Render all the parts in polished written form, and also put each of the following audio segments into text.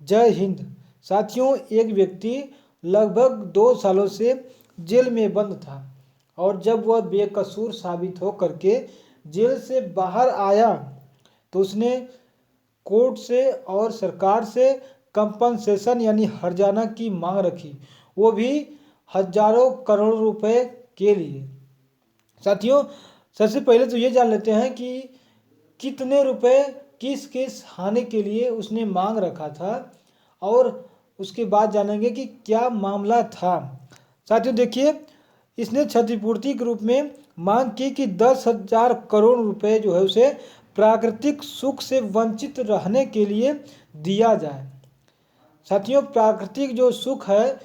जय हिंद। साथियों, एक व्यक्ति लगभग 2 सालों से जेल में बंद था और जब वह बेकसूर साबित हो करके जेल से बाहर आया तो उसने कोर्ट से और सरकार से कंपनसेशन यानी हर्जाना की मांग रखी, वो भी हजारों करोड़ रुपए के लिए। साथियों, सबसे पहले तो ये जान लेते हैं कि कितने रुपए किस किस हानि के लिए उसने मांग रखा था और उसके बाद जानेंगे कि क्या मामला था। साथियों देखिए, इसने क्षतिपूर्ति के रूप में मांग की कि 10,000 करोड़ रुपए जो है उसे प्राकृतिक सुख से वंचित रहने के लिए दिया जाए। साथियों, प्राकृतिक जो सुख है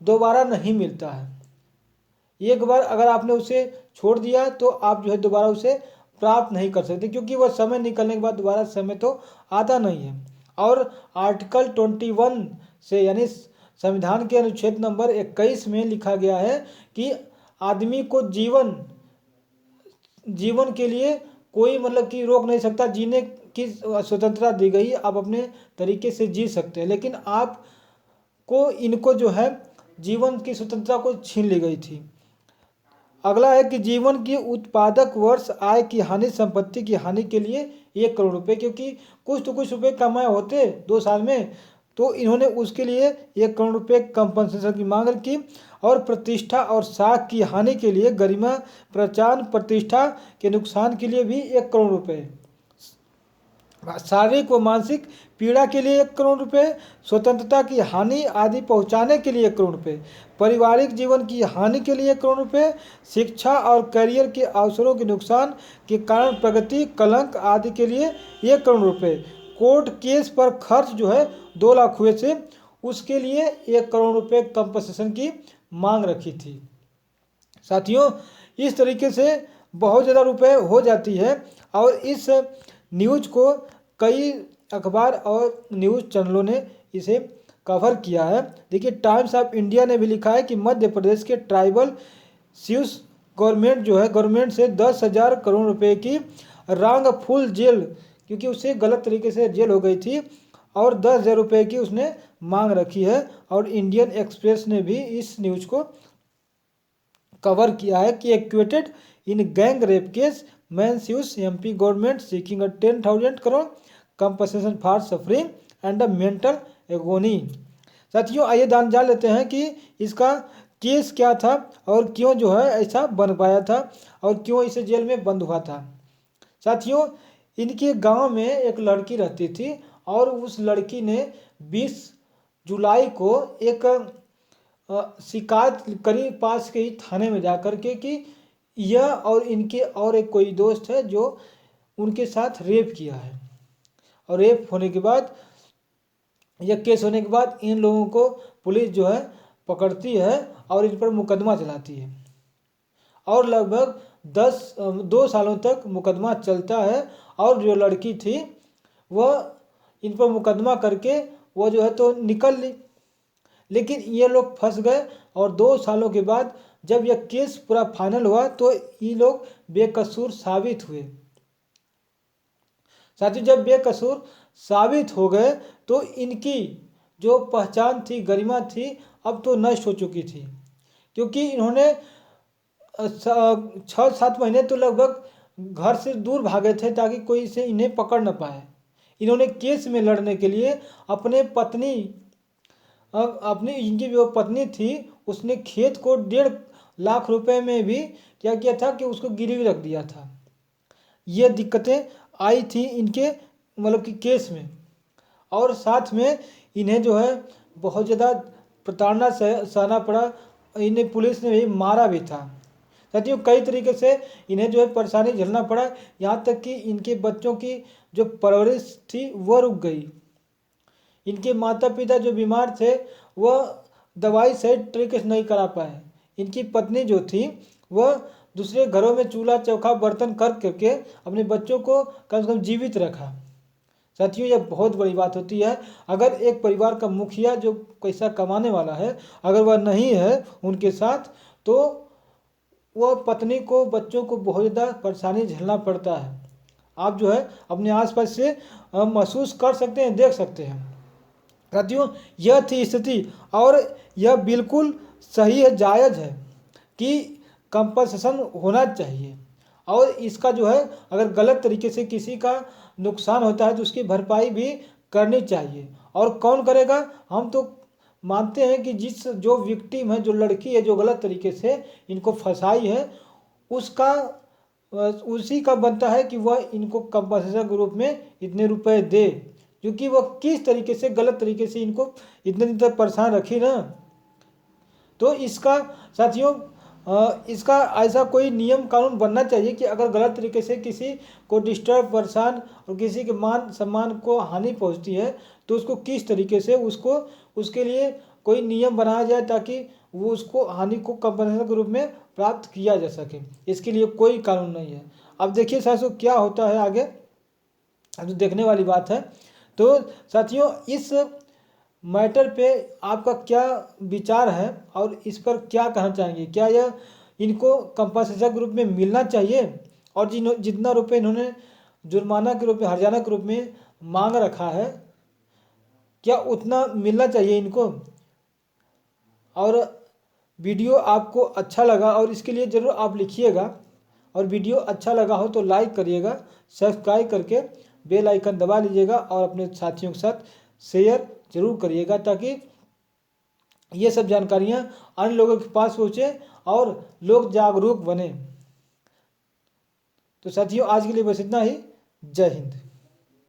दोबारा नहीं मिलता है। एक बार अगर आपने उसे छोड़ दिया तो आप जो है दोबारा उसे प्राप्त नहीं कर सकते, क्योंकि वह समय निकलने के बाद दोबारा समय तो आता नहीं है। और आर्टिकल 21 से यानी संविधान के अनुच्छेद नंबर 21 में लिखा गया है कि आदमी को जीवन के लिए कोई मतलब कि रोक नहीं सकता। जीने की स्वतंत्रता दी गई, आप अपने तरीके से जी सकते हैं, लेकिन आपको इनको जो है जीवन की स्वतंत्रता को छीन ली गई थी। अगला है कि जीवन की उत्पादक वर्ष आय की हानि, संपत्ति की हानि के लिए 1 करोड़ रुपए, क्योंकि कुछ तो कुछ रुपए कमाए होते 2 साल में, तो इन्होंने उसके लिए 1 करोड़ रुपए कंपनसेशन की मांग की। और प्रतिष्ठा और साख की हानि के लिए, गरिमा, प्रचान, प्रतिष्ठा के नुकसान के लिए भी 1 करोड़ रुपए, शारीरिक व मानसिक पीड़ा के लिए 1 करोड़ रुपए, स्वतंत्रता की हानि आदि पहुंचाने के लिए 1 करोड़ रुपए, पारिवारिक जीवन की हानि के लिए 1 करोड़ रुपए, शिक्षा और करियर के अवसरों के नुकसान के कारण प्रगति, कलंक आदि के लिए 1 करोड़ रुपए, कोर्ट केस पर खर्च जो है 2 लाख हुए थे उसके लिए 1 करोड़ रुपए कंपनसेशन की मांग रखी थी। साथियों, इस तरीके से बहुत ज़्यादा रुपए हो जाती है और इस न्यूज को कई अखबार और न्यूज़ चैनलों ने इसे कवर किया है। देखिए, टाइम्स ऑफ इंडिया ने भी लिखा है कि मध्य प्रदेश के ट्राइबल स्यूस गवर्नमेंट से 10,000 करोड़ रुपए की रांग फुल जेल, क्योंकि उसे गलत तरीके से जेल हो गई थी, और 10,000 रुपये की उसने मांग रखी है। और इंडियन एक्सप्रेस ने भी इस न्यूज को कवर किया है कि acquitted in gang rape case, man sues MP government seeking a 10,000 crore compensation for suffering and a mental agony. साथियों, आइए जान लेते हैं कि इसका केस क्या था और क्यों जो है ऐसा बन पाया था और क्यों इसे जेल में बंद हुआ था। साथियों, इनके गांव में एक लड़की रहती थी और उस लड़की ने 20 जुलाई को एक शिकायत करी पास के ही थाने में जा कर के कि यह और इनके और एक कोई दोस्त है जो उनके साथ रेप किया है। और रेप होने के बाद, यह केस होने के बाद इन लोगों को पुलिस जो है पकड़ती है और इन पर मुकदमा चलाती है और लगभग 2 सालों तक मुकदमा चलता है। और जो लड़की थी वह इन पर मुकदमा करके वो जो है तो निकल ली, लेकिन ये लोग फंस गए। और 2 सालों के बाद जब यह केस पूरा फाइनल हुआ तो ये लोग बेकसूर साबित हुए। साथियों, जब बेकसूर साबित हो गए तो इनकी जो पहचान थी, गरिमा थी, अब तो नष्ट हो चुकी थी, क्योंकि इन्होंने 6-7 महीने तो लगभग घर से दूर भागे थे ताकि कोई इसे इन्हें पकड़ न पाए। इन्होंने केस में लड़ने के लिए अपनी इनकी जो पत्नी थी उसने खेत को 1.5 लाख रुपए में भी क्या किया था कि उसको गिरवी रख दिया था। ये दिक्कतें आई थी इनके मतलब कि केस में, और साथ में इन्हें जो है बहुत ज़्यादा प्रताड़ना सहना पड़ा। इन्हें पुलिस ने भी मारा भी था। साथियों, कई तरीके से इन्हें जो है परेशानी झेलना पड़ा, यहाँ तक कि इनके बच्चों की जो परवरिश थी वह रुक गई। इनके माता पिता जो बीमार थे वह दवाई सही तरीके से नहीं करा पाए। इनकी पत्नी जो थी वह दूसरे घरों में चूल्हा चौका बर्तन कर करके अपने बच्चों को कम से कम जीवित रखा। साथियों, यह बहुत बड़ी बात होती है। अगर एक परिवार का मुखिया जो पैसा कमाने वाला है, अगर वह नहीं है उनके साथ, तो वह पत्नी को, बच्चों को बहुत ज़्यादा परेशानी झेलना पड़ता है। आप जो है अपने आसपास से महसूस कर सकते हैं, देख सकते हैं। साथियों यह थी स्थिति और यह बिल्कुल सही है, जायज़ है कि कंपनसेशन होना चाहिए। और इसका जो है अगर गलत तरीके से किसी का नुकसान होता है तो उसकी भरपाई भी करनी चाहिए। और कौन करेगा? हम तो मानते हैं कि जो विक्टिम है, जो लड़की है जो गलत तरीके से इनको फंसाई है, उसका उसी का बनता है कि वह इनको कंपनसेशन के रूप में इतने रुपए दे, क्योंकि वह किस तरीके से गलत तरीके से इनको इतने दिन तक परेशान रखी ना। तो इसका साथियों इसका ऐसा कोई नियम कानून बनना चाहिए कि अगर गलत तरीके से किसी को डिस्टर्ब, परेशान और किसी के मान सम्मान को हानि पहुंचती है तो उसको किस तरीके से उसके लिए कोई नियम बनाया जाए ताकि वो उसको हानि को कंपनसेशन के रूप में प्राप्त किया जा सके। इसके लिए कोई कानून नहीं है। अब देखिए साथियों क्या होता है आगे, अब तो देखने वाली बात है। तो साथियों इस मैटर पे आपका क्या विचार है और इस पर क्या कहना चाहेंगे? क्या यह इनको कंपनसेशन के रूप में मिलना चाहिए और जितना रुपये इन्होंने जुर्माना के रूप में, हर्जाना के रूप में मांग रखा है, क्या उतना मिलना चाहिए इनको? और वीडियो आपको अच्छा लगा और इसके लिए ज़रूर आप लिखिएगा, और वीडियो अच्छा लगा हो तो लाइक करिएगा, सब्सक्राइब करके बेल आइकन दबा लीजिएगा और अपने साथियों के साथ शेयर जरूर करिएगा ताकि ये सब जानकारियाँ अन्य लोगों के पास पहुँचे और लोग जागरूक बने। तो साथियों आज के लिए बस इतना ही। जय हिंद।